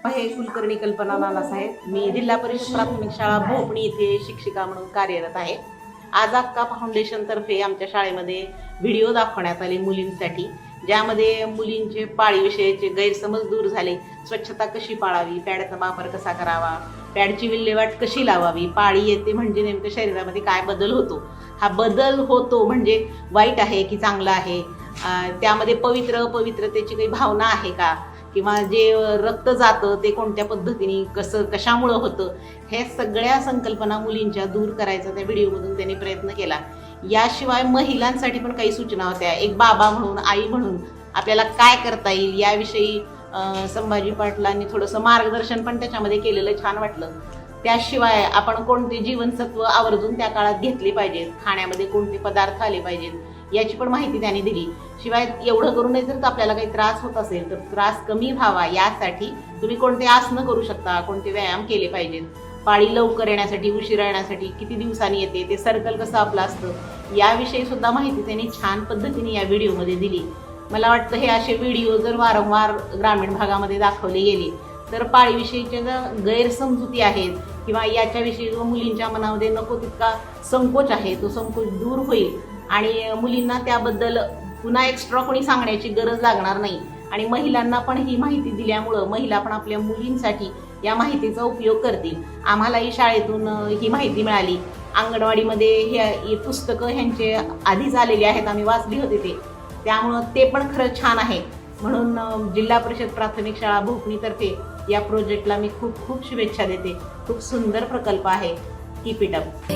हे कुलकर्णी कल्पना नानासाहेब. मी जिल्हा परिषद प्राथमिक शाळा भोपणी येथे शिक्षिका म्हणून कार्यरत आहे. आज अक्का फाउंडेशन तर्फे आमच्या शाळेमध्ये व्हिडिओ दाखवण्यात आले मुलींसाठी, ज्यामध्ये मुलींचे पाळीविषयीचे गैरसमज दूर झाले. स्वच्छता कशी पाळावी, पॅडचा वापर कसा करावा, पॅडची विल्हेवाट कशी लावावी, पाळी येते म्हणजे नेमकं शरीरामध्ये काय बदल होतो, हा बदल होतो म्हणजे वाईट आहे की चांगला आहे, त्यामध्ये पवित्र अपवित्रतेची काही भावना आहे का, किंवा जे रक्त जातं ते कोणत्या पद्धतीने कशामुळं होतं, हे सगळ्या संकल्पना मुलींच्या दूर करायचा त्या व्हिडिओमधून त्यांनी प्रयत्न केला. याशिवाय महिलांसाठी पण काही सूचना होत्या. एक बाबा म्हणून, आई म्हणून आपल्याला काय करता येईल याविषयी संभाजी पाटलांनी थोडंसं मार्गदर्शन पण त्याच्यामध्ये केलेलं छान वाटलं. त्याशिवाय आपण कोणते जीवनसत्व आवर्जून त्या काळात घेतले पाहिजेत, खाण्यामध्ये कोणते पदार्थ आले पाहिजेत याची पण माहिती त्यांनी दिली. शिवाय एवढं करूनही जर आपल्याला काही त्रास होत असेल तर त्रास कमी व्हावा यासाठी तुम्ही कोणते आसनं करू शकता, कोणते व्यायाम केले पाहिजेत, पाळी लवकर येण्यासाठी, उशिरा येण्यासाठी किती दिवसांनी येते, ते सर्कल कसं आपलं असतं याविषयी सुद्धा माहिती त्यांनी छान पद्धतीने या व्हिडिओमध्ये दिली. मला वाटतं हे असे व्हिडिओ जर वारंवार ग्रामीण भागामध्ये दाखवले गेले तर पाळीविषयीच्या ज्या गैरसमजुती आहेत किंवा याच्याविषयी जो मुलींच्या मनामध्ये नको तितका संकोच आहे तो संकोच दूर होईल आणि मुलींना त्याबद्दल पुन्हा एक्स्ट्रा कोणी सांगण्याची गरज लागणार नाही. आणि महिलांना पण ही माहिती दिल्यामुळं महिला पण आपल्या मुलींसाठी या माहितीचा उपयोग करतील. आम्हालाही शाळेतून ही माहिती मिळाली. अंगणवाडीमध्ये हे पुस्तकं ह्यांचे आधीच आलेले आहेत, आम्ही वाचली होती ते, त्यामुळं ते पण खरं छान आहे. म्हणून जिल्हा परिषद प्राथमिक शाळा भोपणीतर्फे या प्रोजेक्टला मी खूप खूप शुभेच्छा देते. खूप सुंदर प्रकल्प आहे. Keep it up.